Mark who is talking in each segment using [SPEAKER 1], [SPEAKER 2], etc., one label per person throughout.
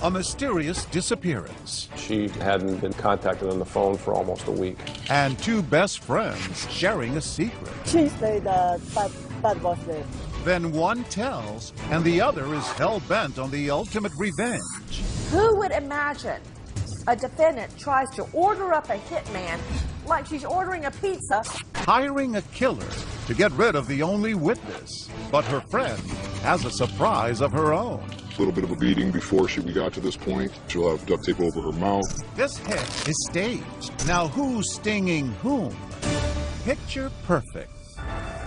[SPEAKER 1] A mysterious disappearance.
[SPEAKER 2] She hadn't been contacted on the phone for almost a week.
[SPEAKER 1] And two best friends sharing a secret.
[SPEAKER 3] She said that was it.
[SPEAKER 1] Then one tells, and the other is hell-bent on the ultimate revenge.
[SPEAKER 4] Who would imagine a defendant tries to order up a hitman like she's ordering a pizza?
[SPEAKER 1] Hiring a killer to get rid of the only witness. But her friend has a surprise of her own.
[SPEAKER 5] A little bit of a beating before we got to this point. She'll have duct tape over her mouth.
[SPEAKER 1] This hit is staged. Now who's stinging whom? Picture perfect.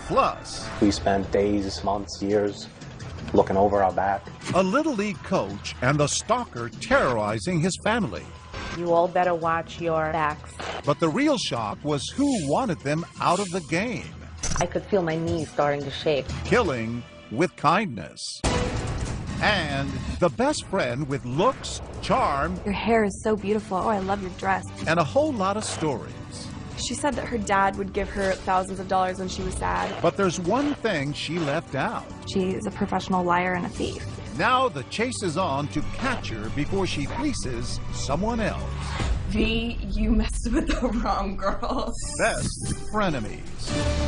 [SPEAKER 1] Plus,
[SPEAKER 6] we spent days, months, years looking over our back.
[SPEAKER 1] A Little League coach and the stalker terrorizing his family.
[SPEAKER 7] You all better watch your backs.
[SPEAKER 1] But the real shock was who wanted them out of the game.
[SPEAKER 7] I could feel my knees starting to shake.
[SPEAKER 1] Killing with kindness. And the best friend with looks, charm.
[SPEAKER 8] Your hair is so beautiful. Oh, I love your dress.
[SPEAKER 1] And a whole lot of stories.
[SPEAKER 8] She said that her dad would give her thousands of dollars when she was sad.
[SPEAKER 1] But there's one thing she left out.
[SPEAKER 8] She is a professional liar and a thief.
[SPEAKER 1] Now the chase is on to catch her before she fleeces someone else.
[SPEAKER 9] V, you messed with the wrong girls.
[SPEAKER 1] Best Frenemies.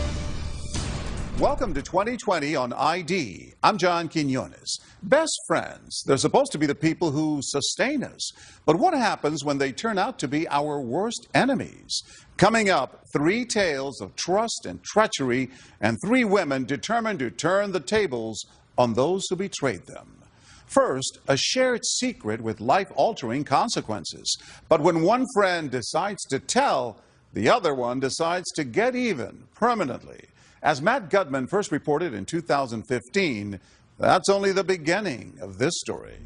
[SPEAKER 1] Welcome to 2020 on ID. I'm John Quinones. Best friends, they're supposed to be the people who sustain us. But what happens when they turn out to be our worst enemies? Coming up, 3 tales of trust and treachery, and 3 women determined to turn the tables on those who betrayed them. First, a shared secret with life-altering consequences. But when one friend decides to tell, the other one decides to get even permanently. As Matt Gutman first reported in 2015, that's only the beginning of this story.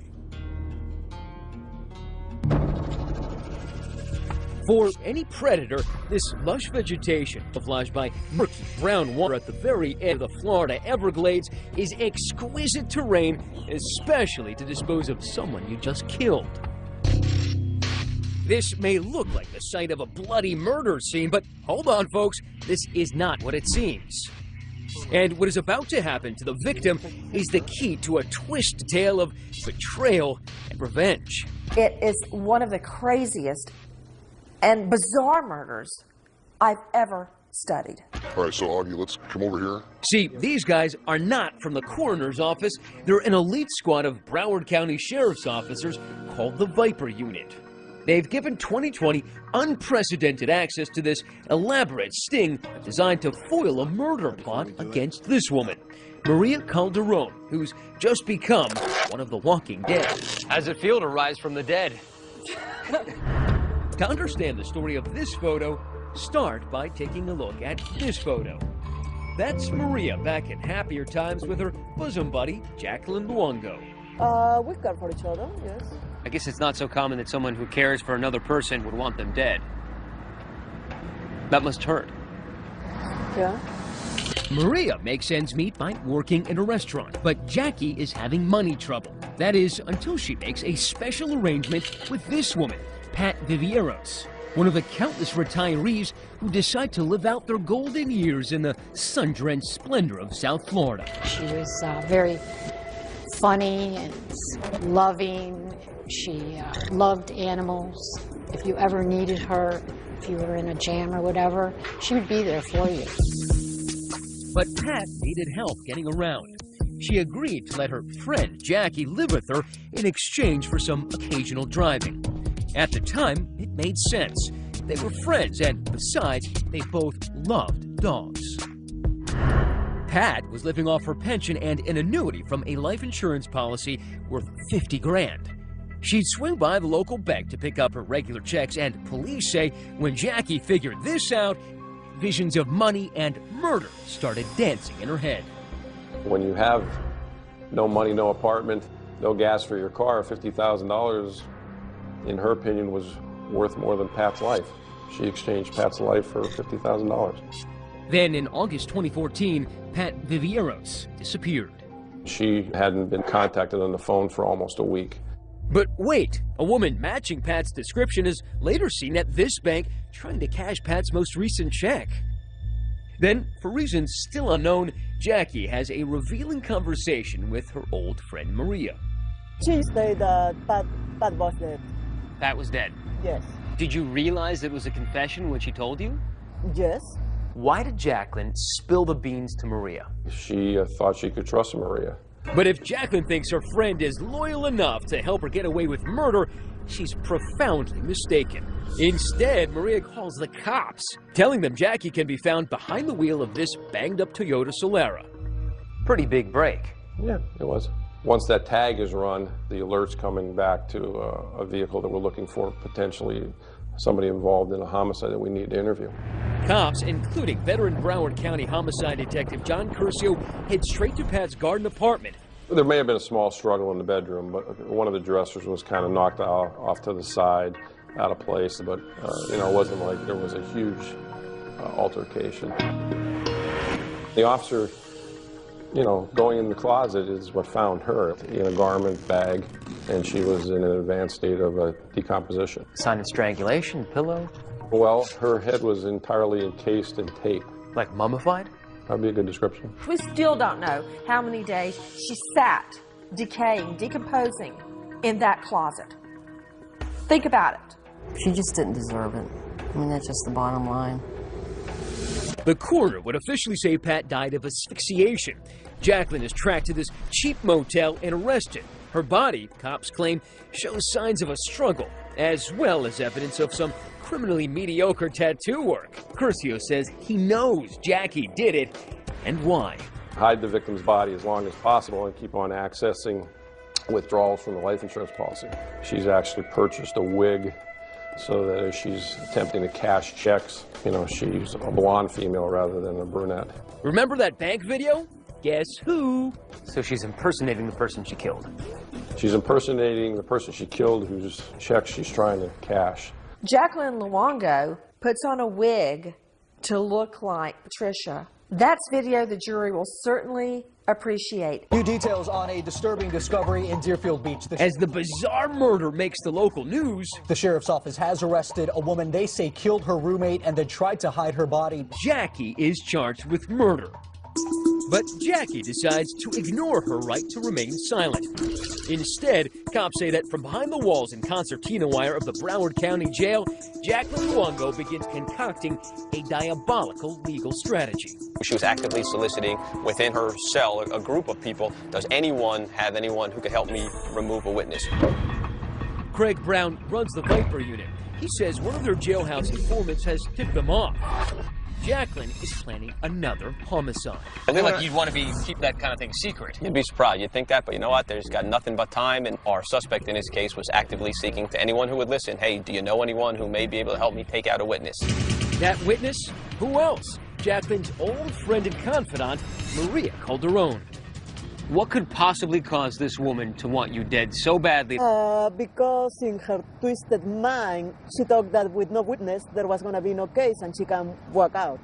[SPEAKER 10] For any predator, this lush vegetation, camouflaged by murky brown water at the very end of the Florida Everglades, is exquisite terrain, especially to dispose of someone you just killed. This may look like the site of a bloody murder scene, but hold on, folks, this is not what it seems. And what is about to happen to the victim is the key to a twisted tale of betrayal and revenge.
[SPEAKER 4] It is one of the craziest and bizarre murders I've ever studied.
[SPEAKER 5] All right, so Augie, let's come over here.
[SPEAKER 10] See, these guys are not from the coroner's office. They're an elite squad of Broward County Sheriff's officers called the Viper Unit. They've given 2020 unprecedented access to this elaborate sting designed to foil a murder plot against this woman, Maria Calderon, who's just become one of the walking dead.
[SPEAKER 11] How's it feel to rise from the dead?
[SPEAKER 10] To understand the story of this photo, start by taking a look at this photo. That's Maria back in happier times with her bosom buddy, Jacqueline Luongo.
[SPEAKER 3] We care for each other, yes.
[SPEAKER 11] I guess it's not so common that someone who cares for another person would want them dead. That must hurt.
[SPEAKER 3] Yeah.
[SPEAKER 10] Maria makes ends meet by working in a restaurant, but Jackie is having money trouble. That is, until she makes a special arrangement with this woman, Pat Vivieros, one of the countless retirees who decide to live out their golden years in the sun-drenched splendor of South Florida.
[SPEAKER 12] She was very funny and loving. She loved animals. If you ever needed her, if you were in a jam or whatever, she would be there for you.
[SPEAKER 10] But Pat needed help getting around. She agreed to let her friend Jackie live with her in exchange for some occasional driving. At the time, it made sense. They were friends, and besides, they both loved dogs. Pat was living off her pension and an annuity from a life insurance policy worth $50 grand. She'd swing by the local bank to pick up her regular checks, and police say when Jackie figured this out, visions of money and murder started dancing in her head.
[SPEAKER 2] When you have no money, no apartment, no gas for your car, $50,000, in her opinion, was worth more than Pat's life. She exchanged Pat's life for $50,000.
[SPEAKER 10] Then in August 2014, Pat Vivieros disappeared.
[SPEAKER 2] She hadn't been contacted on the phone for almost a week.
[SPEAKER 10] But wait, a woman matching Pat's description is later seen at this bank trying to cash Pat's most recent check. Then, for reasons still unknown, Jackie has a revealing conversation with her old friend Maria.
[SPEAKER 3] She said that Pat was dead.
[SPEAKER 11] Pat was dead.
[SPEAKER 3] Yes.
[SPEAKER 11] Did you realize it was a confession when she told you?
[SPEAKER 3] Yes.
[SPEAKER 10] Why did Jacqueline spill the beans to Maria?
[SPEAKER 2] She thought she could trust Maria.
[SPEAKER 10] But if Jacqueline thinks her friend is loyal enough to help her get away with murder, she's profoundly mistaken. Instead, Maria calls the cops, telling them Jackie can be found behind the wheel of this banged-up Toyota Solara. Pretty big break.
[SPEAKER 2] Yeah, it was. Once that tag is run, the alert's coming back to a vehicle that we're looking for, potentially somebody involved in a homicide that we need to interview.
[SPEAKER 10] Cops, including veteran Broward County homicide detective John Curcio, head straight to Pat's garden apartment.
[SPEAKER 2] There may have been a small struggle in the bedroom, but one of the dressers was kind of knocked off to the side, out of place, but it wasn't like there was a huge altercation. The officer, going in the closet is what found her in a garment bag, and she was in an advanced state of decomposition.
[SPEAKER 10] Sign of strangulation, pillow?
[SPEAKER 2] Well, her head was entirely encased in tape.
[SPEAKER 10] Like mummified?
[SPEAKER 2] That'd be a good description.
[SPEAKER 4] We still don't know how many days she sat, decaying, decomposing in that closet. Think about it.
[SPEAKER 13] She just didn't deserve it. I mean, that's just the bottom line.
[SPEAKER 10] The coroner would officially say Pat died of asphyxiation. Jacqueline is tracked to this cheap motel and arrested. Her body, cops claim, shows signs of a struggle, as well as evidence of some criminally mediocre tattoo work. Curcio says he knows Jackie did it, and why.
[SPEAKER 2] Hide the victim's body as long as possible and keep on accessing withdrawals from the life insurance policy. She's actually purchased a wig so that as she's attempting to cash checks, she's a blonde female rather than a brunette.
[SPEAKER 10] Remember that bank video? Guess who? So she's impersonating the person she killed.
[SPEAKER 2] She's impersonating the person she killed whose checks she's trying to cash.
[SPEAKER 4] Jacqueline Luongo puts on a wig to look like Patricia. That's video the jury will certainly appreciate.
[SPEAKER 14] New details on a disturbing discovery in Deerfield Beach.
[SPEAKER 10] As the bizarre murder makes the local news,
[SPEAKER 14] the sheriff's office has arrested a woman they say killed her roommate and then tried to hide her body.
[SPEAKER 10] Jackie is charged with murder. But Jackie decides to ignore her right to remain silent. Instead, cops say that from behind the walls and concertina wire of the Broward County Jail, Jacqueline Luongo begins concocting a diabolical legal strategy.
[SPEAKER 15] She was actively soliciting within her cell a group of people. Does anyone have anyone who could help me remove a witness?
[SPEAKER 10] Craig Brown runs the Viper unit. He says one of their jailhouse informants has tipped them off. Jacqueline is planning another homicide.
[SPEAKER 11] I feel like you'd want to keep that kind of thing secret.
[SPEAKER 15] You'd be surprised. You'd think that, but you know what? There's got nothing but time, and our suspect in this case was actively seeking to anyone who would listen. Hey, do you know anyone who may be able to help me take out a witness?
[SPEAKER 10] That witness? Who else? Jacqueline's old friend and confidant, Maria Calderon.
[SPEAKER 11] What could possibly cause this woman to want you dead so badly?
[SPEAKER 3] Because in her twisted mind, she thought that with no witness, there was going to be no case and she can walk out.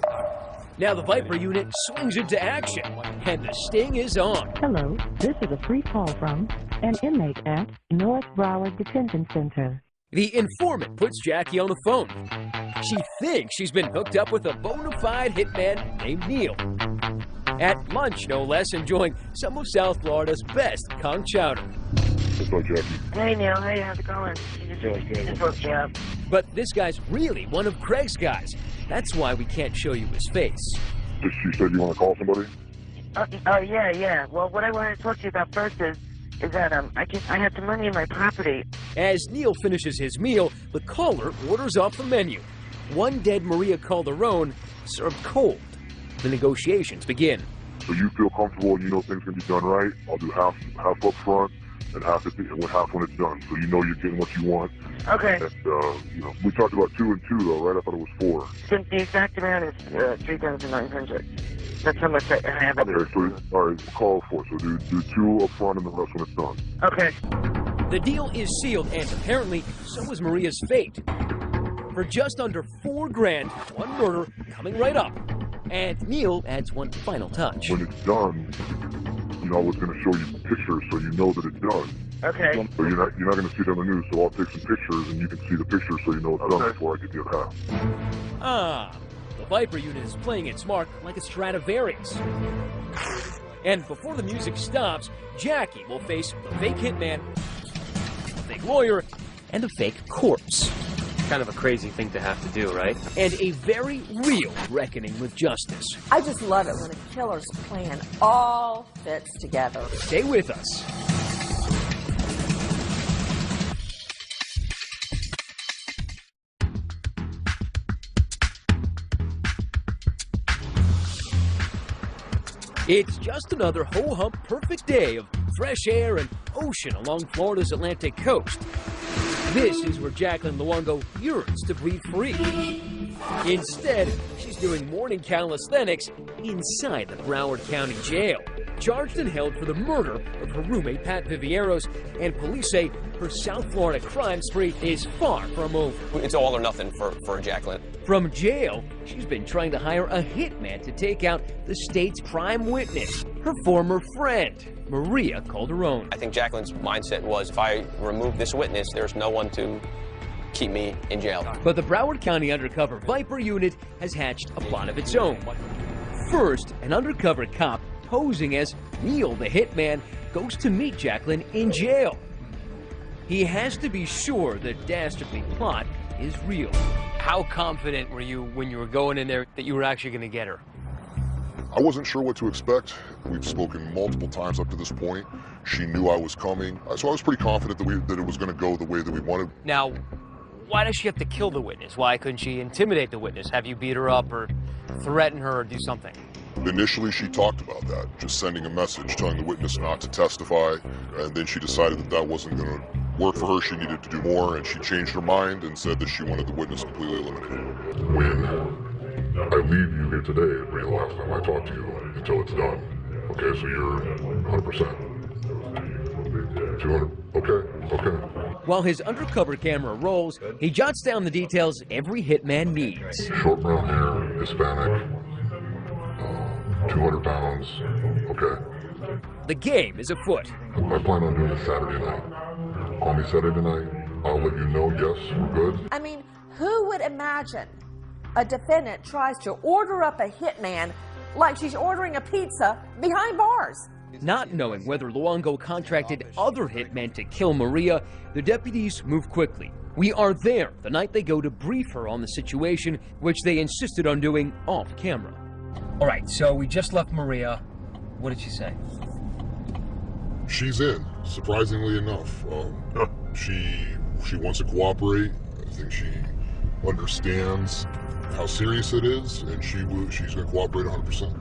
[SPEAKER 10] Now the Viper unit swings into action, and the sting is on.
[SPEAKER 16] Hello, this is a free call from an inmate at North Broward Detention Center.
[SPEAKER 10] The informant puts Jackie on the phone. She thinks she's been hooked up with a bona fide hitman named Neil. At lunch, no less, enjoying some of South Florida's best conch chowder.
[SPEAKER 5] What's up, Jackie?
[SPEAKER 16] Hey, Neil. Hey, how's it going? Just woke you up.
[SPEAKER 10] But this guy's really one of Craig's guys. That's why we can't show you his face.
[SPEAKER 5] She said you want to call somebody?
[SPEAKER 16] Yeah. Well, what I wanted to talk to you about first is that I have some money in my property.
[SPEAKER 10] As Neil finishes his meal, the caller orders off the menu. One dead Maria Calderon served cold. The negotiations begin.
[SPEAKER 5] So you feel comfortable and you know things can be done right? I'll do half up front and half when it's done. So you know you're getting what you want.
[SPEAKER 16] Okay.
[SPEAKER 5] And, we talked about 2 and 2 though, right? I thought it was 4.
[SPEAKER 16] Since the exact amount is $3,900. That's how much I have.
[SPEAKER 5] Okay, so all right, call 4. So do 2 up front and the rest when it's done.
[SPEAKER 16] Okay.
[SPEAKER 10] The deal is sealed, and apparently so is Maria's fate. For just under $4 grand, one murder coming right up. And Neil adds one final touch.
[SPEAKER 5] When it's done, I was going to show you pictures so you know that it's done.
[SPEAKER 16] Okay.
[SPEAKER 5] So you're not going to see it on the news, so I'll take some pictures and you can see the pictures so you know it's done before I get the other half.
[SPEAKER 10] The Viper unit is playing its mark like a Stradivarius. And before the music stops, Jackie will face the fake hitman fake lawyer, and a fake corpse.
[SPEAKER 11] Kind of a crazy thing to have to do, right?
[SPEAKER 10] And a very real reckoning with justice.
[SPEAKER 4] I just love it when a killer's plan all fits together.
[SPEAKER 10] Stay with us. It's just another ho-hum perfect day of fresh air and ocean along Florida's Atlantic coast. This is where Jacqueline Luongo yearns to breathe free. Instead, she's doing morning calisthenics inside the Broward County Jail, charged and held for the murder of her roommate Pat Vivieros, and police say her South Florida crime spree is far from over.
[SPEAKER 15] It's all or nothing for Jacqueline.
[SPEAKER 10] From jail, she's been trying to hire a hitman to take out the state's prime witness, her former friend, Maria Calderone.
[SPEAKER 15] I think Jacqueline's mindset was, if I remove this witness, there's no one to keep me in jail.
[SPEAKER 10] But the Broward County Undercover Viper Unit has hatched a plot of its own. First, an undercover cop posing as Neil the hitman goes to meet Jacqueline in jail. He has to be sure the dastardly plot is real.
[SPEAKER 11] How confident were you when you were going in there that you were actually going to get her?
[SPEAKER 5] I wasn't sure what to expect. We've spoken multiple times up to this point. She knew I was coming, so I was pretty confident that it was going to go the way that we wanted.
[SPEAKER 11] Now, why does she have to kill the witness? Why couldn't she intimidate the witness? Have you beat her up or threaten her or do something?
[SPEAKER 5] Initially, she talked about that, just sending a message telling the witness not to testify, and then she decided that that wasn't going to work for her. She needed to do more, and she changed her mind and said that she wanted the witness completely eliminated.
[SPEAKER 17] When I leave you here today, it'll be the last time I talk to you until it's done. Okay, so you're 100%. 200. Okay.
[SPEAKER 10] While his undercover camera rolls, he jots down the details every hitman needs.
[SPEAKER 17] Short brown hair, Hispanic, 200 pounds. Okay.
[SPEAKER 10] The game is afoot.
[SPEAKER 17] I plan on doing this Saturday night. Call me Saturday night. I'll let you know, yes, we're good.
[SPEAKER 4] I mean, who would imagine a defendant tries to order up a hitman like she's ordering a pizza behind bars?
[SPEAKER 10] Not knowing whether Luongo contracted other hitmen to kill Maria, the deputies move quickly. We are there the night they go to brief her on the situation, which they insisted on doing off camera. All right, so we just left Maria. What did she say?
[SPEAKER 5] She's in, surprisingly enough. She wants to cooperate. I think she understands how serious it is, and she's going to cooperate 100%.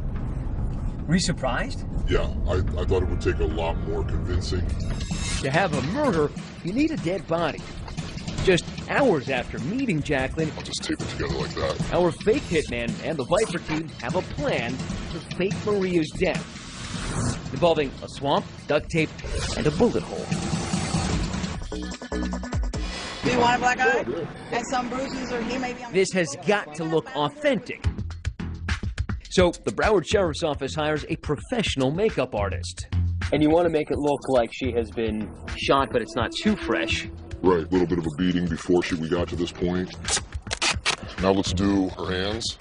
[SPEAKER 10] Were you surprised?
[SPEAKER 5] Yeah, I thought it would take a lot more convincing.
[SPEAKER 10] To have a murder, you need a dead body. Just hours after meeting Jacqueline,
[SPEAKER 5] I'll just tape it together like that.
[SPEAKER 10] Our fake hitman and the Viper team have a plan to fake Maria's death, involving a swamp, duct tape, and a bullet hole.
[SPEAKER 18] Do you want a black eye? And some bruises, or he may be on...
[SPEAKER 10] This has got to look authentic. So the Broward Sheriff's Office hires a professional makeup artist.
[SPEAKER 11] And you want to make it look like she has been shot, but it's not too fresh.
[SPEAKER 5] Right, a little bit of a beating before we got to this point. Now let's do her hands.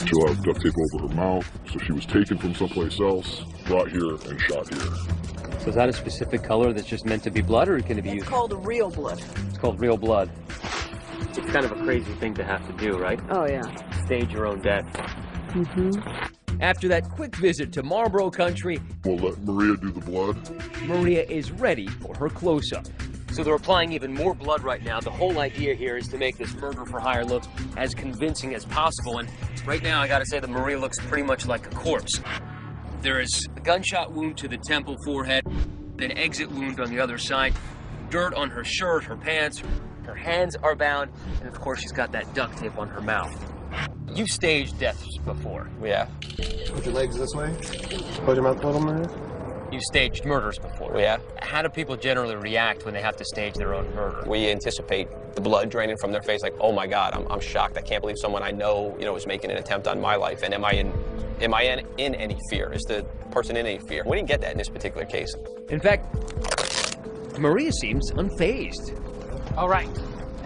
[SPEAKER 5] She'll have duct tape over her mouth, so she was taken from someplace else, brought here, and shot here.
[SPEAKER 11] So is that a specific color that's just meant to be blood, or can it be used?
[SPEAKER 18] It's called real blood.
[SPEAKER 11] It's called real blood. It's kind of a crazy thing to have to do, right?
[SPEAKER 18] Oh, yeah.
[SPEAKER 11] Stage your own death.
[SPEAKER 10] After that quick visit to Marlboro Country,
[SPEAKER 5] we'll let Maria do the blood.
[SPEAKER 10] Maria is ready for her close-up.
[SPEAKER 11] So they're applying even more blood right now. The whole idea here is to make this murder for hire look as convincing as possible. And right now, I gotta say that Maria looks pretty much like a corpse. There is a gunshot wound to the temple, forehead, an exit wound on the other side, dirt on her shirt, her pants, her hands are bound, and of course she's got that duct tape on her mouth. You've staged deaths before.
[SPEAKER 15] Yeah.
[SPEAKER 19] Put your legs this way. Put your mouth a little more.
[SPEAKER 11] You've staged murders before.
[SPEAKER 15] Yeah.
[SPEAKER 11] How do people generally react when they have to stage their own murder?
[SPEAKER 15] We anticipate the blood draining from their face, like, oh my God, I'm shocked. I can't believe someone I know, is making an attempt on my life. And am I in any fear? Is the person in any fear? We didn't get that in this particular case.
[SPEAKER 10] In fact, Maria seems unfazed.
[SPEAKER 11] All right.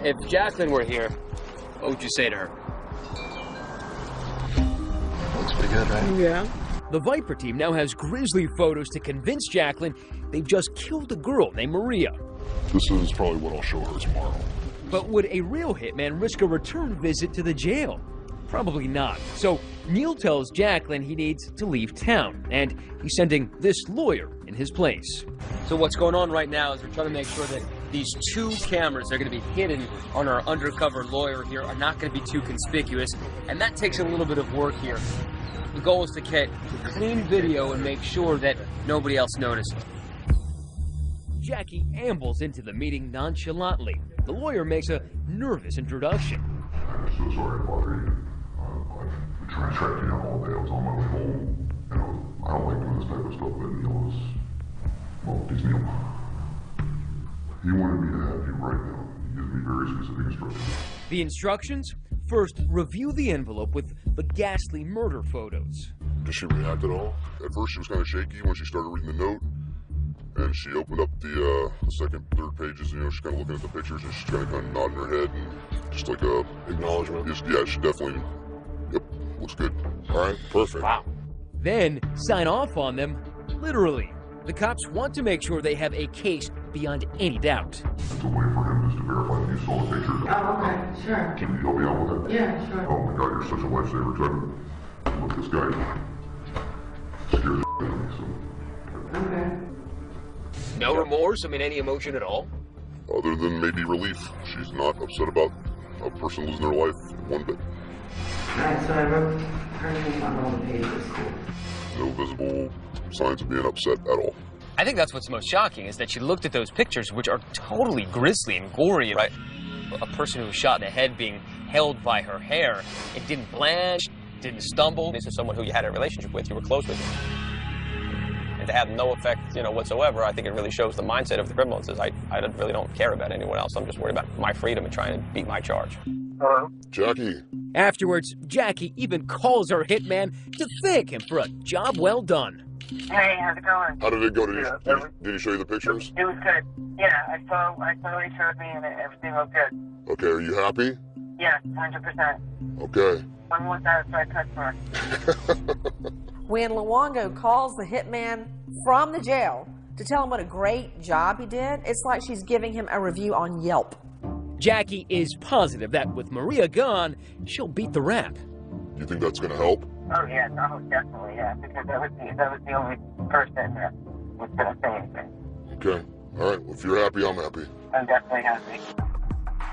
[SPEAKER 11] If Jacqueline were here, what would you say to her?
[SPEAKER 19] Looks pretty good, right?
[SPEAKER 18] Yeah.
[SPEAKER 10] The Viper team now has grisly photos to convince Jacqueline they've just killed a girl named Maria.
[SPEAKER 5] This is probably what I'll show her tomorrow.
[SPEAKER 10] But would a real hitman risk a return visit to the jail? Probably not. So Neil tells Jacqueline he needs to leave town, and he's sending this lawyer in his place.
[SPEAKER 11] So what's going on right now is we're trying to make sure that these 2 cameras that are going to be hidden on our undercover lawyer here are not going to be too conspicuous, and that takes a little bit of work here. The goal is to get clean video and make sure that nobody else notices.
[SPEAKER 10] Jackie ambles into the meeting nonchalantly. The lawyer makes a nervous introduction.
[SPEAKER 17] I'm so sorry to bother you. I've been trying to track you down all day. I was on my way home. And I don't like doing this type of stuff, but Neil is... Well, he's Neil. He wanted me to have you right now. He gives me very specific instructions.
[SPEAKER 10] The instructions? First, review the envelope with the ghastly murder photos.
[SPEAKER 5] Did she react at all? At first she was kind of shaky when she started reading the note. And she opened up the second, third pages, she's kind of looking at the pictures and she's kind of nodding her head and just like a acknowledgement. Yeah, she definitely, yep, looks good. All right, perfect.
[SPEAKER 11] Wow.
[SPEAKER 10] Then sign off on them, literally. The cops want to make sure they have a case beyond any doubt.
[SPEAKER 17] It's a way for him just to verify that you saw the pictures.
[SPEAKER 18] Oh, okay, sure.
[SPEAKER 17] Can you help me out with it?
[SPEAKER 18] Yeah, sure.
[SPEAKER 17] Oh my God, you're such a lifesaver, Trevor. Look, this guy scares the out of me, so.
[SPEAKER 18] Okay.
[SPEAKER 11] No remorse? I mean, any emotion at all?
[SPEAKER 5] Other than maybe relief. She's not upset about a person losing their life one bit.
[SPEAKER 18] Alright, so I wrote her name on all the pages.
[SPEAKER 5] No visible signs of being upset at all.
[SPEAKER 11] I think that's what's most shocking, is that she looked at those pictures, which are totally grisly and gory, right? A person who was shot in the head being held by her hair. It didn't blanch, didn't stumble.
[SPEAKER 15] This is someone who you had a relationship with, you were close with. And to have no effect, whatsoever, I think it really shows the mindset of the criminal. It says, I really don't care about anyone else. I'm just worried about my freedom and trying to beat my charge.
[SPEAKER 5] Hello? Jackie.
[SPEAKER 10] Afterwards, Jackie even calls her hitman to thank him for a job well done.
[SPEAKER 16] Hey, how's it going?
[SPEAKER 5] How did it go? Did he show you the pictures?
[SPEAKER 16] It was good. Yeah, I saw what he showed me and everything looked good.
[SPEAKER 5] Okay, are you happy?
[SPEAKER 16] Yeah, 100%.
[SPEAKER 5] Okay.
[SPEAKER 16] One more satisfied customer.
[SPEAKER 4] When Luongo calls the hitman from the jail to tell him what a great job he did, it's like she's giving him a review on Yelp.
[SPEAKER 10] Jackie is positive that with Maria gone, she'll beat the rap.
[SPEAKER 5] You think that's going to help?
[SPEAKER 16] Oh, yeah, no, definitely, yeah, because that was the only person that was going to say anything.
[SPEAKER 5] Okay. All right, well, if you're happy, I'm happy.
[SPEAKER 16] I'm definitely happy.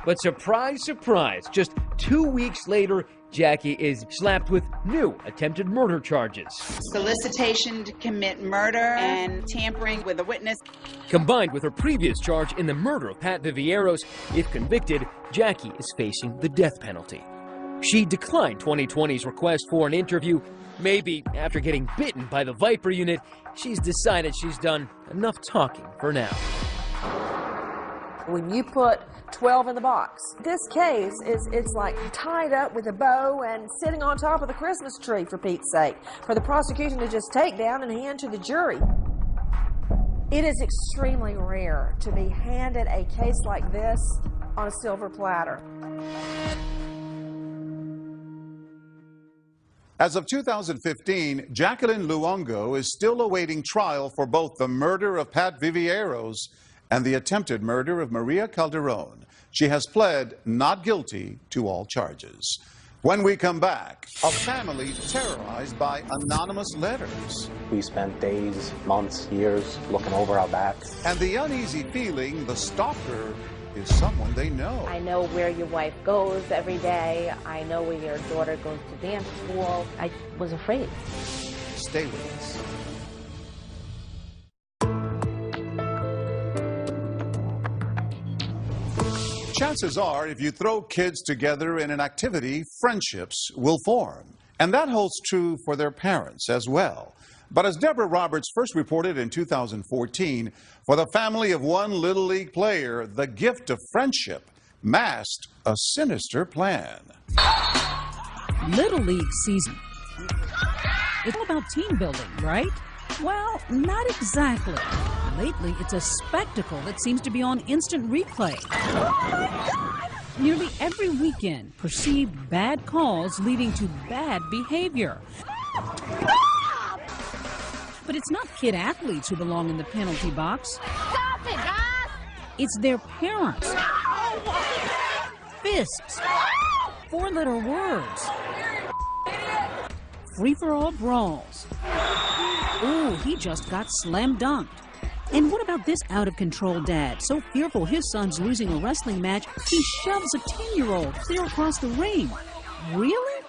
[SPEAKER 10] But surprise, surprise, just 2 weeks later, Jackie is slapped with new attempted murder charges.
[SPEAKER 18] Solicitation to commit murder and tampering with a witness.
[SPEAKER 10] Combined with her previous charge in the murder of Pat Vivieros, if convicted, Jackie is facing the death penalty. She declined 2020's request for an interview. Maybe after getting bitten by the Viper unit, she's decided she's done enough talking for now.
[SPEAKER 4] When you put 12 in the box, this case it's like tied up with a bow and sitting on top of the Christmas tree, for Pete's sake, for the prosecution to just take down and hand to the jury. It is extremely rare to be handed a case like this on a silver platter.
[SPEAKER 1] As of 2015, Jacqueline Luongo is still awaiting trial for both the murder of Pat Vivieros and the attempted murder of Maria Calderon. She has pled not guilty to all charges. When we come back, a family terrorized by anonymous letters.
[SPEAKER 6] We spent days, months, years looking over our backs.
[SPEAKER 1] And the uneasy feeling the stalker is someone they know.
[SPEAKER 7] I know where your wife goes every day. I know where your daughter goes to dance school. I was afraid.
[SPEAKER 1] Stay with us. Chances are, if you throw kids together in an activity, friendships will form. And that holds true for their parents as well. But as Deborah Roberts first reported in 2014, for the family of one Little League player, the gift of friendship masked a sinister plan.
[SPEAKER 20] Little League season. It's all about team building, right? Well, not exactly. Lately, it's a spectacle that seems to be on instant replay. Oh my God! Nearly every weekend, perceived bad calls leading to bad behavior. But it's not kid athletes who belong in the penalty box.
[SPEAKER 21] Stop it, guys!
[SPEAKER 20] It's their parents. Fists. Four-letter words. Free-for-all brawls. Ooh, he just got slam dunked. And what about this out-of-control dad, so fearful his son's losing a wrestling match, he shoves a 10-year-old clear across the ring? Really?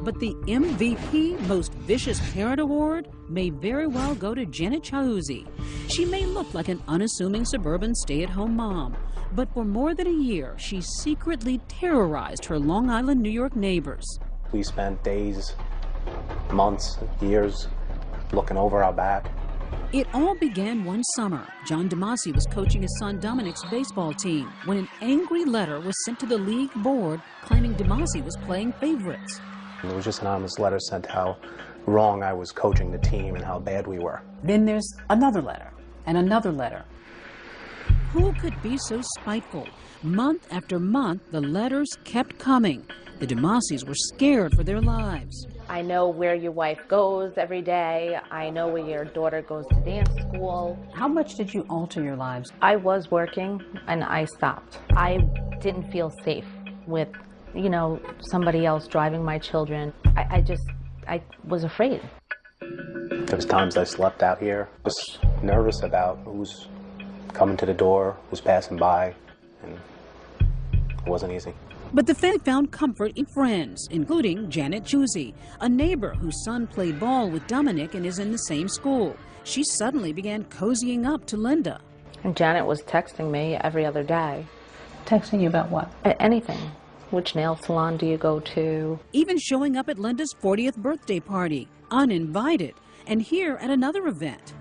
[SPEAKER 20] But the MVP Most Vicious Parent Award may very well go to Janet Chiuzzi. She may look like an unassuming suburban stay-at-home mom, but for more than a year, she secretly terrorized her Long Island, New York neighbors.
[SPEAKER 6] We spent days, months, years looking over our back.
[SPEAKER 20] It all began one summer. John DeMasi was coaching his son Dominic's baseball team when an angry letter was sent to the league board claiming DeMasi was playing favorites.
[SPEAKER 6] It was just an anonymous letter sent how wrong I was coaching the team and how bad we were.
[SPEAKER 20] Then there's another letter and another letter. Who could be so spiteful? Month after month, the letters kept coming. The DeMasis were scared for their lives.
[SPEAKER 7] I know where your wife goes every day. I know where your daughter goes to dance school.
[SPEAKER 20] How much did you alter your lives?
[SPEAKER 7] I was working and I stopped. I didn't feel safe with, you know, somebody else driving my children. I was afraid.
[SPEAKER 6] There was times I slept out here, just nervous about who's coming to the door, who's passing by, and it wasn't easy.
[SPEAKER 20] But the family found comfort in friends, including Janet Chiuzzi, a neighbor whose son played ball with Dominic and is in the same school. She suddenly began cozying up to Linda.
[SPEAKER 7] And Janet was texting me every other day.
[SPEAKER 20] Texting you about what?
[SPEAKER 7] Anything. Which nail salon do you go to?
[SPEAKER 20] Even showing up at Linda's 40th birthday party, uninvited, and here at another event.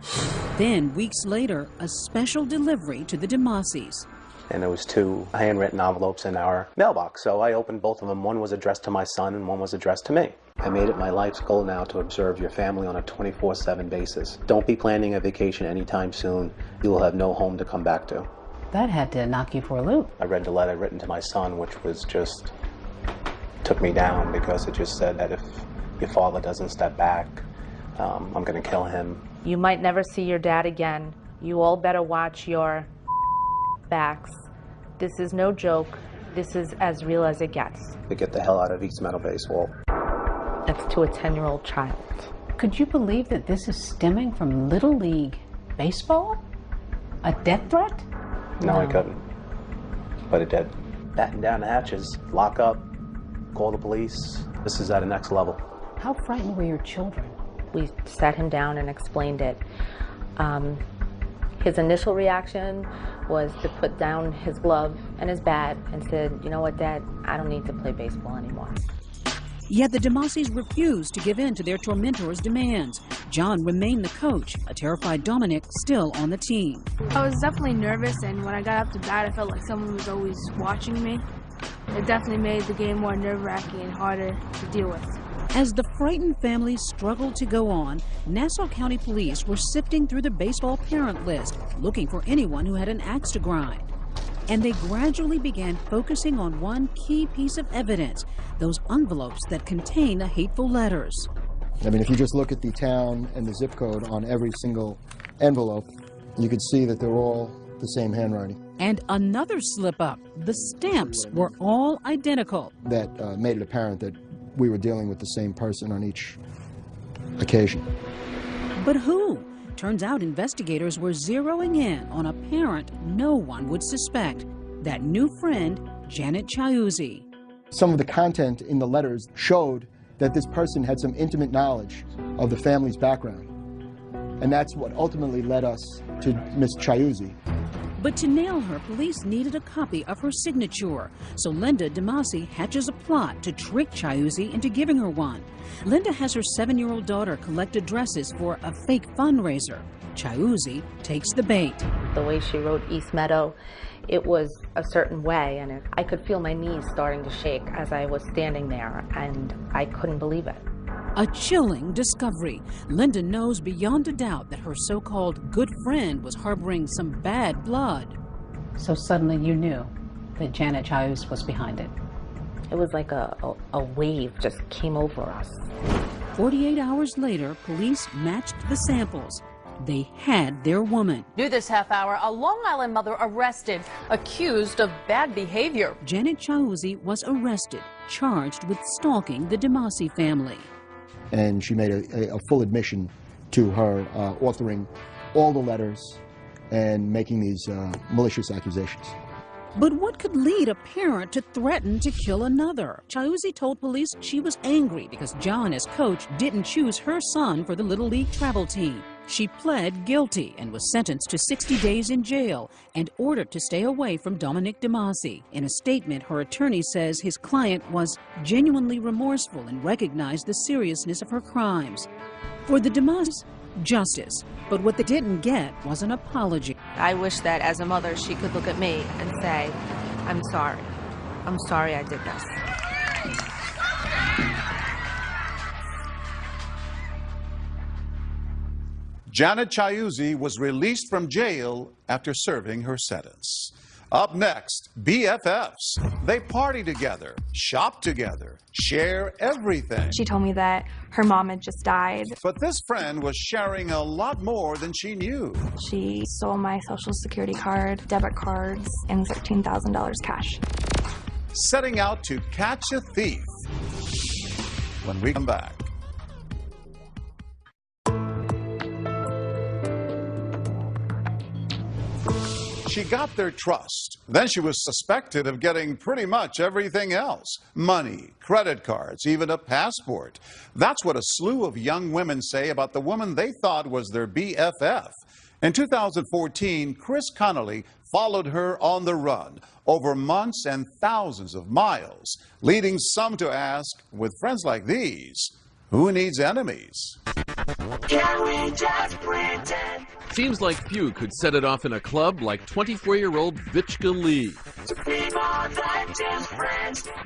[SPEAKER 20] Then, weeks later, a special delivery to the DeMasis.
[SPEAKER 6] And there was 2 handwritten envelopes in our mailbox, so I opened both of them. One was addressed to my son and one was addressed to me. I made it my life's goal now to observe your family on a 24/7 basis. Don't be planning a vacation anytime soon. You will have no home to come back to.
[SPEAKER 20] That had to knock you for a loop.
[SPEAKER 6] I read the letter written to my son, which was just took me down because it just said that if your father doesn't step back, I'm going to kill him.
[SPEAKER 7] You might never see your dad again. You all better watch your backs. This is no joke. This is as real as it gets.
[SPEAKER 6] To get the hell out of East Meadow Baseball.
[SPEAKER 7] That's to a 10-year-old child.
[SPEAKER 20] Could you believe that this is stemming from Little League baseball? A death threat?
[SPEAKER 6] No, I couldn't. But it did. Batten down the hatches, lock up, call the police. This is at a next level.
[SPEAKER 20] How frightened were your children?
[SPEAKER 7] We sat him down and explained it. His initial reaction was to put down his glove and his bat and said, you know what, Dad, I don't need to play baseball anymore.
[SPEAKER 20] Yet the DeMasis refused to give in to their tormentor's demands. John remained the coach, a terrified Dominic still on the team.
[SPEAKER 8] I was definitely nervous, and when I got up to bat, I felt like someone was always watching me. It definitely made the game more nerve-wracking and harder to deal with.
[SPEAKER 20] As the frightened family struggled to go on, Nassau County Police were sifting through the baseball parent list, looking for anyone who had an axe to grind. And they gradually began focusing on one key piece of evidence, those envelopes that contain the hateful letters.
[SPEAKER 21] I mean, if you just look at the town and the zip code on every single envelope, you could see that they're all the same handwriting.
[SPEAKER 20] And another slip-up. The stamps were all identical.
[SPEAKER 21] That made it apparent that we were dealing with the same person on each occasion.
[SPEAKER 20] But who? Turns out investigators were zeroing in on a parent no one would suspect. That new friend, Janet Chiuzzi.
[SPEAKER 21] Some of the content in the letters showed that this person had some intimate knowledge of the family's background. And that's what ultimately led us to Miss Chiuzzi.
[SPEAKER 20] But to nail her, police needed a copy of her signature. So Linda DeMasi hatches a plot to trick Chiuzzi into giving her one. Linda has her 7-year-old daughter collect addresses for a fake fundraiser. Chiuzzi takes the bait.
[SPEAKER 7] The way she wrote East Meadow, it was a certain way, and I could feel my knees starting to shake as I was standing there, and I couldn't believe it.
[SPEAKER 20] A chilling discovery. Linda knows beyond a doubt that her so-called good friend was harboring some bad blood. So suddenly you knew that Janet Chiuzzi was behind it.
[SPEAKER 7] It was like a wave just came over us.
[SPEAKER 20] 48 hours later, police matched the samples. They had their woman.
[SPEAKER 9] New this half hour, a Long Island mother arrested, accused of bad behavior.
[SPEAKER 20] Janet Chiuzzi was arrested, charged with stalking the DeMasi family.
[SPEAKER 21] And she made a full admission to her authoring all the letters and making these malicious accusations.
[SPEAKER 20] But what could lead a parent to threaten to kill another? Chiuzzi told police she was angry because John, as coach, didn't choose her son for the Little League travel team. She pled guilty and was sentenced to 60 days in jail and ordered to stay away from Dominic DeMasi. In a statement, her attorney says his client was genuinely remorseful and recognized the seriousness of her crimes. For the DeMasis, justice. But what they didn't get was an apology.
[SPEAKER 4] I wish that as a mother she could look at me and say, I'm sorry. I'm sorry I did this.
[SPEAKER 1] Janet Chiuzzi was released from jail after serving her sentence. Up next, BFFs. They party together, shop together, share everything.
[SPEAKER 22] She told me that her mom had just died.
[SPEAKER 1] But this friend was sharing a lot more than she knew.
[SPEAKER 22] She stole my social security card, debit cards, and $13,000 cash.
[SPEAKER 1] Setting out to catch a thief. When we come back. She got their trust. Then she was suspected of getting pretty much everything else. Money, credit cards, even a passport. That's what a slew of young women say about the woman they thought was their BFF. In 2014, Chris Connolly followed her on the run over months and thousands of miles, leading some to ask, with friends like these, who needs enemies?
[SPEAKER 23] Can we just pretend?
[SPEAKER 24] Seems like few could set it off in a club like 24-year-old Vichka Lee.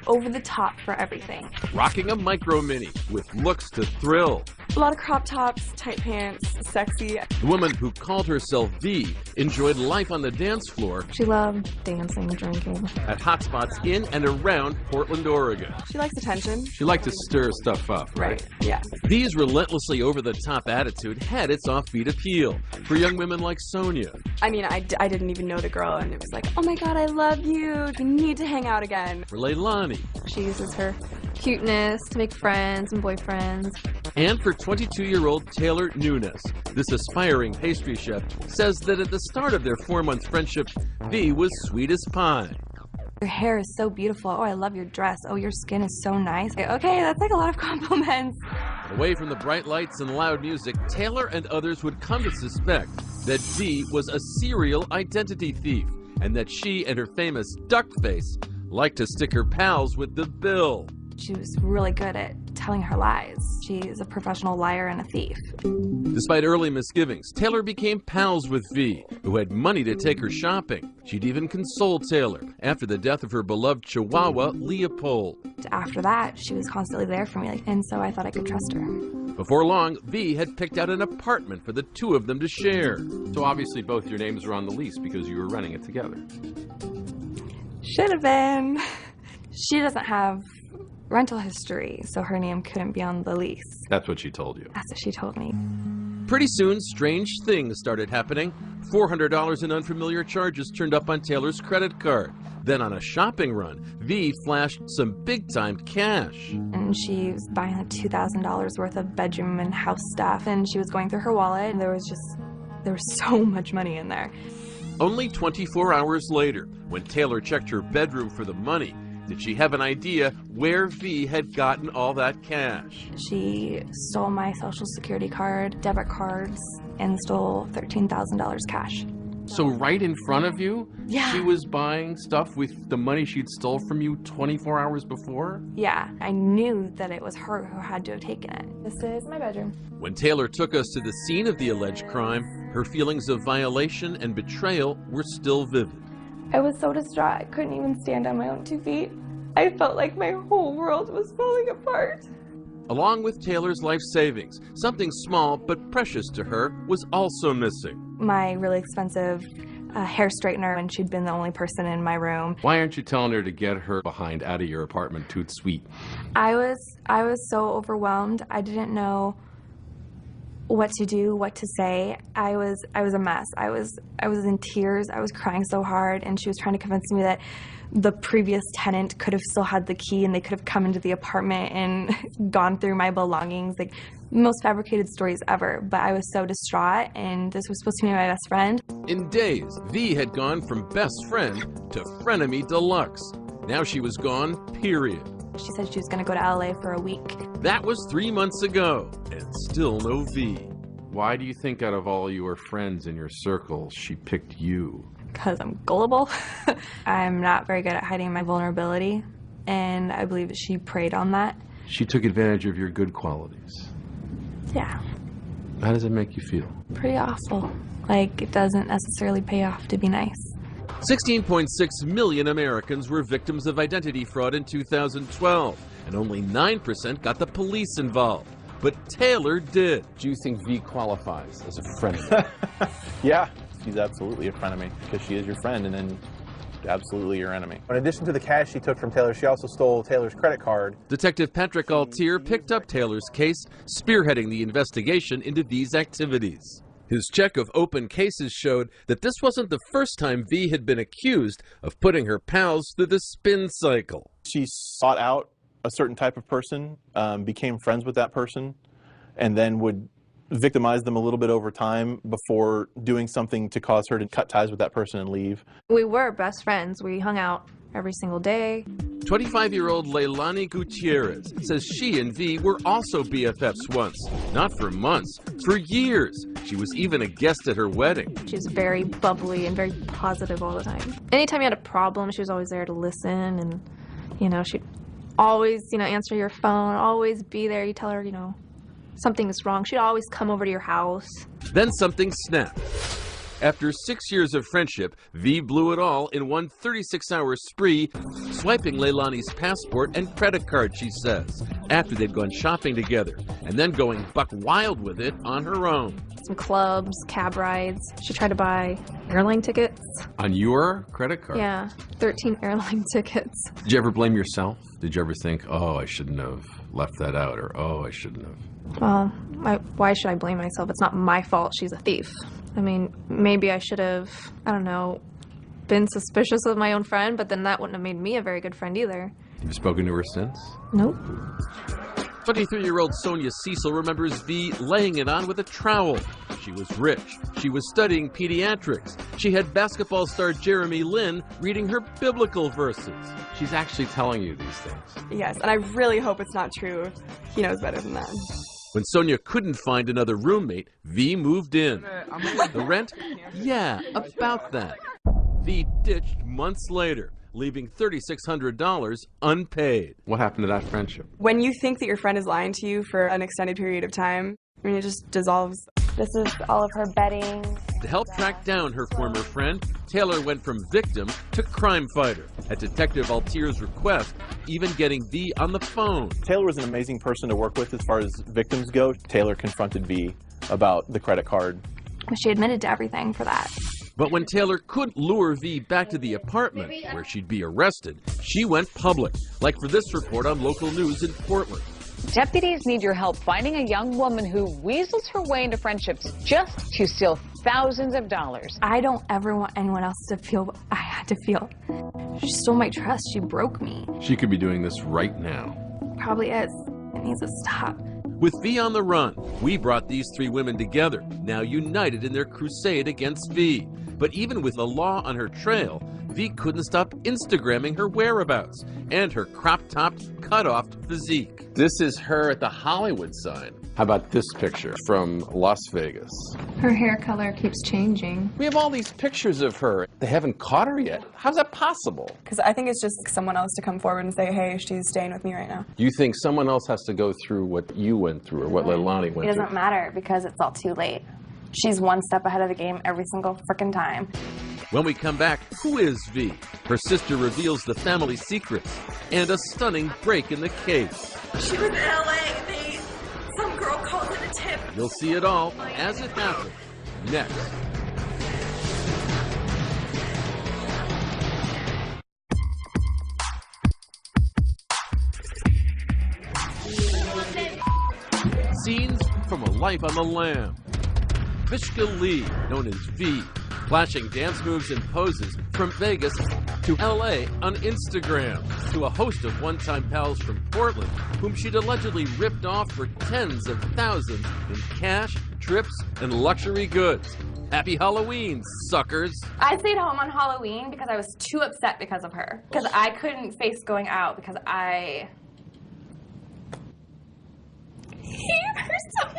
[SPEAKER 22] Over the top for everything.
[SPEAKER 24] Rocking a micro mini with looks to thrill.
[SPEAKER 22] A lot of crop tops, tight pants, sexy.
[SPEAKER 24] The woman who called herself V enjoyed life on the dance floor.
[SPEAKER 22] She loved dancing, drinking.
[SPEAKER 24] At hotspots in and around Portland, Oregon.
[SPEAKER 22] She likes attention.
[SPEAKER 24] She liked to stir stuff up, right?
[SPEAKER 22] Yeah.
[SPEAKER 24] V's relentlessly over-the-top attitude had its offbeat appeal for young women like Sonia.
[SPEAKER 22] I mean, I didn't even know the girl, and it was like, oh my God, I love you. We need to hang out again.
[SPEAKER 24] For Leilani.
[SPEAKER 22] She uses her cuteness to make friends and boyfriends.
[SPEAKER 24] And for 22-year-old Taylor Nunes. This aspiring pastry chef says that at the start of their 4-month friendship, V was sweet as pie.
[SPEAKER 22] Your hair is so beautiful. Oh, I love your dress. Oh, your skin is so nice. Okay, that's like a lot of compliments.
[SPEAKER 24] Away from the bright lights and loud music, Taylor and others would come to suspect that V was a serial identity thief and that she and her famous duck face liked to stick her pals with the bill.
[SPEAKER 22] She was really good at telling her lies. She's a professional liar and a thief.
[SPEAKER 24] Despite early misgivings, Taylor became pals with V, who had money to take her shopping. She'd even consoled Taylor after the death of her beloved Chihuahua, Leopold.
[SPEAKER 22] After that, she was constantly there for me, and so I thought I could trust her.
[SPEAKER 24] Before long, V had picked out an apartment for the two of them to share.
[SPEAKER 2] So obviously both your names are on the lease because you were renting it together.
[SPEAKER 22] Should have been. She doesn't have rental history, so her name couldn't be on the lease.
[SPEAKER 2] That's what she told you.
[SPEAKER 22] That's what she told me.
[SPEAKER 24] Pretty soon, strange things started happening. $400 in unfamiliar charges turned up on Taylor's credit card. Then on a shopping run, V flashed some big-time cash.
[SPEAKER 22] And she was buying like $2,000 worth of bedroom and house stuff, and she was going through her wallet, and there was so much money in there.
[SPEAKER 24] Only 24 hours later, when Taylor checked her bedroom for the money, did she have an idea where V had gotten all that cash?
[SPEAKER 22] She stole my social security card, debit cards, and stole $13,000 cash.
[SPEAKER 2] So right in front of you,
[SPEAKER 22] Yeah.
[SPEAKER 2] she was buying stuff with the money she'd stole from you 24 hours before?
[SPEAKER 22] Yeah, I knew that it was her who had to have taken it. This is my bedroom.
[SPEAKER 24] When Taylor took us to the scene of the alleged crime, her feelings of violation and betrayal were still vivid.
[SPEAKER 22] I was so distraught, I couldn't even stand on my own 2 feet. I felt like my whole world was falling apart.
[SPEAKER 24] Along with Taylor's life savings, something small but precious to her was also missing.
[SPEAKER 22] My really expensive hair straightener, and she'd been the only person in my room.
[SPEAKER 2] Why aren't you telling her to get her behind out of your apartment toot sweet?
[SPEAKER 22] I was so overwhelmed. I didn't know what to do, what to say. I was a mess. I was in tears. I was crying so hard, and she was trying to convince me that the previous tenant could have still had the key and they could have come into the apartment and gone through my belongings. Like, most fabricated stories ever. But I was so distraught, and this was supposed to be my best friend.
[SPEAKER 24] In days, V had gone from best friend to frenemy deluxe. Now she was gone, period.
[SPEAKER 22] She said she was going to go to LA for a week.
[SPEAKER 24] That was 3 months ago, and still no V.
[SPEAKER 3] Why do you think out of all your friends in your circle, she picked you?
[SPEAKER 22] Because I'm gullible. I'm not very good at hiding my vulnerability, and I believe that she preyed on that.
[SPEAKER 3] She took advantage of your good qualities.
[SPEAKER 22] Yeah,
[SPEAKER 3] How does it make you feel?
[SPEAKER 22] pretty awful. Like, it doesn't necessarily pay off to be nice.
[SPEAKER 24] 16.6 million Americans were victims of identity fraud in 2012, and only 9% got the police involved. But Taylor did.
[SPEAKER 12] Do you think V qualifies as a frenemy?
[SPEAKER 13] Yeah, she's absolutely a frenemy, because she is your friend, and then absolutely your enemy. In addition to the cash she took from Taylor, she also stole Taylor's credit card.
[SPEAKER 24] Detective Patrick Altier picked up Taylor's case, spearheading the investigation into V's activities. His check of open cases showed that this wasn't the first time V had been accused of putting her pals through the spin cycle.
[SPEAKER 13] She sought out a certain type of person, became friends with that person, and then would victimize them a little bit over time before doing something to cause her to cut ties with that person and leave.
[SPEAKER 22] We were best friends. We hung out every single day.
[SPEAKER 24] 25-year-old Leilani Gutierrez says she and V were also BFFs once. Not for months, for years. She was even a guest at her wedding.
[SPEAKER 22] She was very bubbly and very positive all the time. Anytime you had a problem, she was always there to listen, and, she'd always, answer your phone, always be there. You tell her, something is wrong. She'd always come over to your house.
[SPEAKER 24] Then something snapped. After 6 years of friendship, V blew it all in one 36-hour spree, swiping Leilani's passport and credit card, she says, after they'd gone shopping together, and then going buck wild with it on her own.
[SPEAKER 22] Some clubs, cab rides. She tried to buy airline tickets.
[SPEAKER 3] On your credit card?
[SPEAKER 22] Yeah, 13 airline tickets.
[SPEAKER 3] Did you ever blame yourself? Did you ever think, oh, I shouldn't have left that out, or oh, I shouldn't have?
[SPEAKER 22] Well, why should I blame myself? It's not my fault she's a thief. I mean, maybe I should have, I don't know, been suspicious of my own friend, but then that wouldn't have made me a very good friend either.
[SPEAKER 3] Have you spoken to her since?
[SPEAKER 22] Nope.
[SPEAKER 24] 23-year-old Sonia Cecil remembers V laying it on with a trowel. She was rich. She was studying pediatrics. She had basketball star Jeremy Lin reading her biblical verses.
[SPEAKER 3] She's actually telling you these things.
[SPEAKER 14] Yes, and I really hope it's not true. He knows better than that.
[SPEAKER 24] When Sonia couldn't find another roommate, V moved in. The rent? Yeah, about that. V ditched months later, leaving $3,600 unpaid.
[SPEAKER 3] What happened to that friendship?
[SPEAKER 14] When you think that your friend is lying to you for an extended period of time, it just dissolves.
[SPEAKER 22] This is all of her bedding.
[SPEAKER 24] To help track down her former friend, Taylor went from victim to crime fighter, at Detective Altier's request, even getting V on the phone.
[SPEAKER 13] Taylor was an amazing person to work with as far as victims go. Taylor confronted V about the credit card.
[SPEAKER 22] She admitted to everything for that.
[SPEAKER 24] But when Taylor couldn't lure V back to the apartment, where she'd be arrested, she went public, like for this report on local news in Portland.
[SPEAKER 25] Deputies need your help finding a young woman who weasels her way into friendships just to steal thousands of dollars.
[SPEAKER 22] I don't ever want anyone else to feel what I had to feel. She stole my trust. She broke me.
[SPEAKER 3] She could be doing this right now.
[SPEAKER 22] Probably is. It needs to stop.
[SPEAKER 24] With V on the run, we brought these three women together, now united in their crusade against V. But even with the law on her trail, V couldn't stop Instagramming her whereabouts and her crop-topped, cut-off physique.
[SPEAKER 3] This is her at the Hollywood sign. How about this picture from Las Vegas?
[SPEAKER 22] Her hair color keeps changing.
[SPEAKER 3] We have all these pictures of her. They haven't caught her yet. How's that possible?
[SPEAKER 14] Because I think it's just someone else to come forward and say, hey, she's staying with me right now.
[SPEAKER 3] You think someone else has to go through what you went through or what Leilani went through?
[SPEAKER 26] It doesn't matter because it's all too late. She's one step ahead of the game every single frickin' time.
[SPEAKER 24] When we come back, who is V? Her sister reveals the family secrets and a stunning break in the case.
[SPEAKER 27] She was in LA. Some girl called in a tip.
[SPEAKER 24] You'll see it all as it happens next. Scenes from a life on the lam. Vishka Lee, known as V, flashing dance moves and poses from Vegas to LA on Instagram, to a host of one-time pals from Portland whom she'd allegedly ripped off for tens of thousands in cash, trips, and luxury goods. Happy Halloween, suckers!
[SPEAKER 26] I stayed home on Halloween because I was too upset because of her. Because I couldn't face going out because I hate her so much.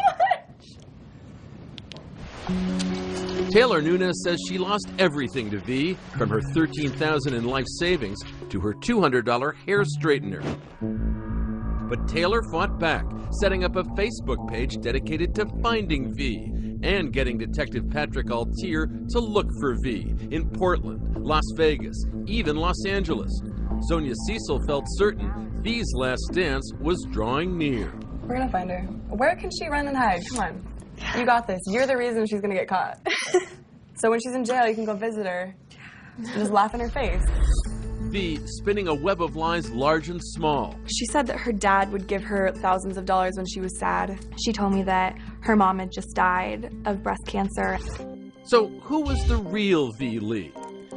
[SPEAKER 24] Taylor Nunes says she lost everything to V, from her $13,000 in life savings to her $200 hair straightener. But Taylor fought back, setting up a Facebook page dedicated to finding V and getting Detective Patrick Altier to look for V in Portland, Las Vegas, even Los Angeles. Sonia Cecil felt certain V's last dance was drawing near.
[SPEAKER 14] We're gonna find her. Where can she run and hide? Come on. You got this. You're the reason she's gonna get caught. So when she's in jail, you can go visit her and just laugh in her face.
[SPEAKER 24] V spinning a web of lies large and small.
[SPEAKER 14] She said that her dad would give her thousands of dollars when she was sad.
[SPEAKER 22] She told me that her mom had just died of breast cancer.
[SPEAKER 24] So who was the real V Lee?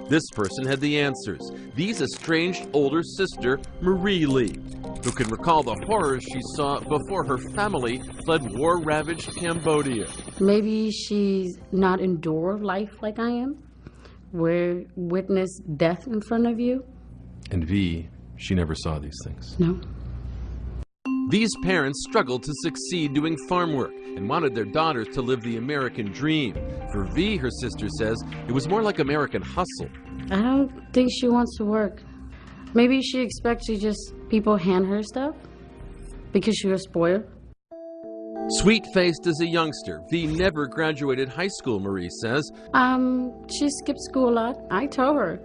[SPEAKER 24] This person had the answers. V's estranged older sister, Marie Lee, who can recall the horrors she saw before her family fled war-ravaged Cambodia.
[SPEAKER 5] Maybe she's not endured life like I am, where witness death in front of you.
[SPEAKER 3] And V, she never saw these things.
[SPEAKER 5] No.
[SPEAKER 24] V's parents struggled to succeed doing farm work and wanted their daughters to live the American dream. For V, her sister says, it was more like American hustle.
[SPEAKER 5] I don't think she wants to work. Maybe she expects to just people hand her stuff because she was spoiled.
[SPEAKER 24] Sweet-faced as a youngster, V never graduated high school, Marie says.
[SPEAKER 5] She skipped school a lot. I told her,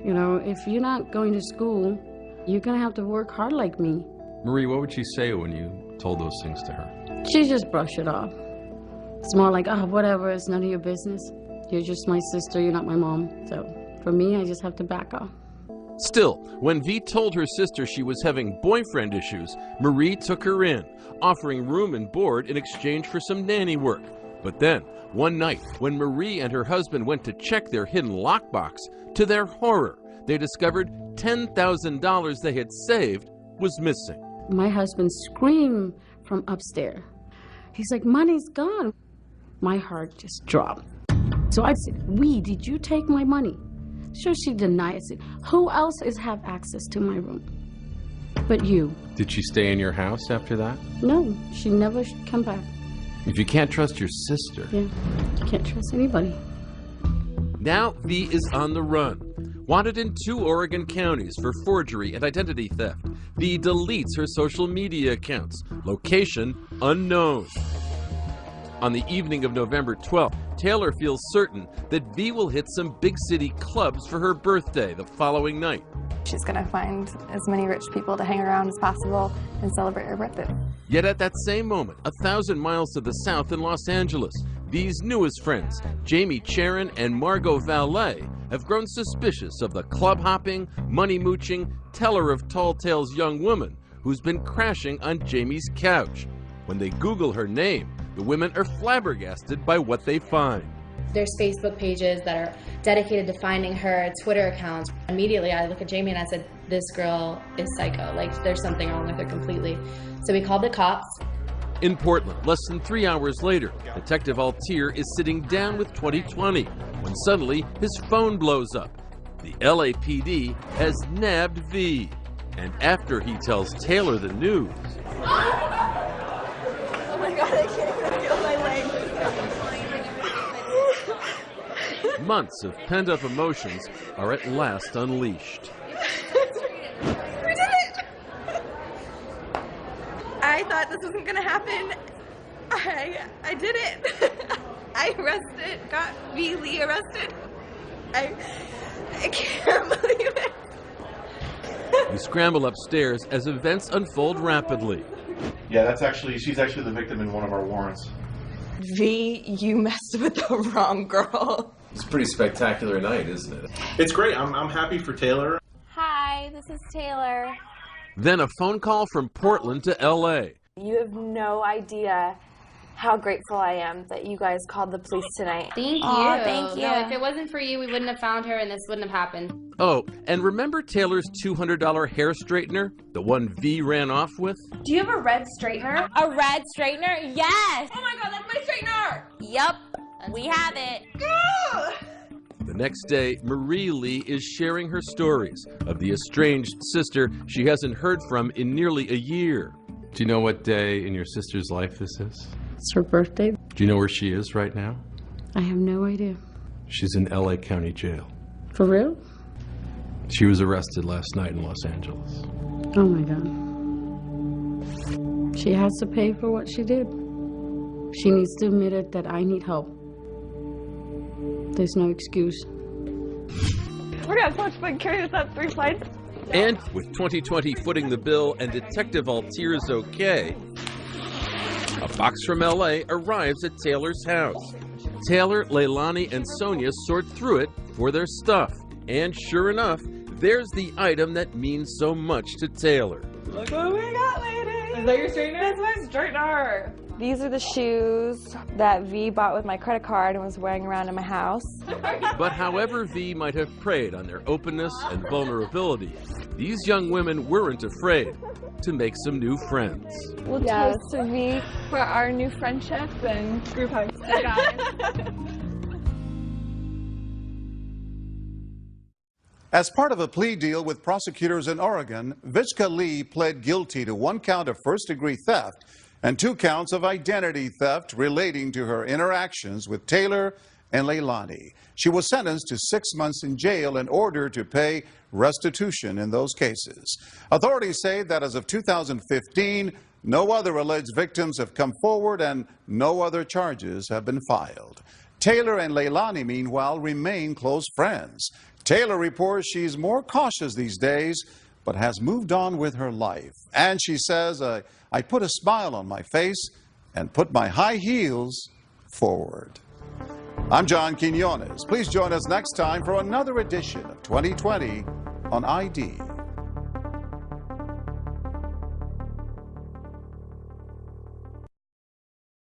[SPEAKER 5] you know, if you're not going to school, you're gonna have to work hard like me.
[SPEAKER 3] Marie, what would she say when you told those things to her?
[SPEAKER 5] She just brushed it off. It's more like, oh, whatever, it's none of your business. You're just my sister, you're not my mom. So for me, I just have to back off.
[SPEAKER 24] Still, when V told her sister she was having boyfriend issues, Marie took her in, offering room and board in exchange for some nanny work. But then, one night, when Marie and her husband went to check their hidden lockbox, to their horror, they discovered $10,000 they had saved was missing.
[SPEAKER 5] My husband screamed from upstairs. He's like, money's gone. My heart just dropped. So I said, did you take my money? Sure, she denied it. Who else have access to my room but you?
[SPEAKER 3] Did she stay in your house after that?
[SPEAKER 5] No, she never come back.
[SPEAKER 3] If you can't trust your sister.
[SPEAKER 5] Yeah, you can't trust anybody.
[SPEAKER 24] Now V is on the run. Wanted in 2 Oregon counties for forgery and identity theft. V deletes her social media accounts. Location unknown. On the evening of November 12th, Taylor feels certain that V will hit some big city clubs for her birthday the following night.
[SPEAKER 26] She's gonna find as many rich people to hang around as possible and celebrate her birthday.
[SPEAKER 24] Yet at that same moment, 1,000 miles to the south in Los Angeles, V's newest friends, Jamie Charon and Margot Valet, have grown suspicious of the club-hopping, money-mooching, teller of tall tales young woman who's been crashing on Jamie's couch. When they Google her name, the women are flabbergasted by what they find.
[SPEAKER 11] There's Facebook pages that are dedicated to finding her, Twitter accounts. Immediately I look at Jamie and I said, this girl is psycho. Like, there's something wrong with her completely. So we called the cops.
[SPEAKER 24] In Portland, less than 3 hours later, Detective Altier is sitting down with 2020 when suddenly his phone blows up. The LAPD has nabbed V. And after he tells Taylor the news...
[SPEAKER 27] Oh my God, I can't even feel my legs.
[SPEAKER 24] Months of pent-up emotions are at last unleashed.
[SPEAKER 27] We did it! I thought this wasn't gonna happen. I did it. I got V. Lee arrested. I can't believe it.
[SPEAKER 24] We scramble upstairs as events unfold rapidly.
[SPEAKER 13] Yeah, she's actually the victim in one of our warrants.
[SPEAKER 14] V, you messed with the wrong girl.
[SPEAKER 3] It's a pretty spectacular night, isn't it?
[SPEAKER 13] It's great. I'm happy for Taylor.
[SPEAKER 26] Hi, this is Taylor.
[SPEAKER 24] Then a phone call from Portland to LA.
[SPEAKER 26] You have no idea how grateful I am that you guys called the police tonight.
[SPEAKER 11] Thank you.
[SPEAKER 26] Aw, thank you.
[SPEAKER 11] No, if it wasn't for you, we wouldn't have found her and this wouldn't have happened.
[SPEAKER 24] Oh, and remember Taylor's $200 hair straightener? The one V ran off with?
[SPEAKER 26] Do you have a red straightener?
[SPEAKER 6] A red straightener? Yes!
[SPEAKER 26] Oh my god, that's my straightener!
[SPEAKER 6] Yup, we have it.
[SPEAKER 24] The next day, Marie Lee is sharing her stories of the estranged sister she hasn't heard from in nearly a year.
[SPEAKER 3] Do you know what day in your sister's life this is?
[SPEAKER 5] It's her birthday.
[SPEAKER 3] Do you know where she is right now?
[SPEAKER 5] I have no idea.
[SPEAKER 3] She's in LA County Jail.
[SPEAKER 5] For real?
[SPEAKER 3] She was arrested last night in Los Angeles.
[SPEAKER 5] Oh my God. She has to pay for what she did. She needs to admit it that I need help. There's no excuse.
[SPEAKER 26] We're gonna have so much fun carrying this up 3 flights.
[SPEAKER 24] And with 2020 footing the bill and Detective Altir's okay, a box from LA arrives at Taylor's house. Taylor, Leilani, and Sonia sort through it for their stuff. And sure enough, there's the item that means so much to Taylor.
[SPEAKER 26] Look what we got, ladies! Is that your straightener? That's my straightener! These are the shoes that V bought with my credit card and was wearing around in my house.
[SPEAKER 24] But however V might have preyed on their openness and vulnerability, these young women weren't afraid to make some new friends.
[SPEAKER 26] We'll toast to V for our new friendship and group hugs.
[SPEAKER 1] As part of a plea deal with prosecutors in Oregon, Vichka Lee pled guilty to 1 count of first-degree theft and 2 counts of identity theft relating to her interactions with Taylor and Leilani. She was sentenced to 6 months in jail in order to pay restitution in those cases. Authorities say that as of 2015, no other alleged victims have come forward and no other charges have been filed. Taylor and Leilani, meanwhile, remain close friends. Taylor reports she's more cautious these days, but has moved on with her life. And she says, I put a smile on my face and put my high heels forward. I'm John Quinones. Please join us next time for another edition of 2020 on ID.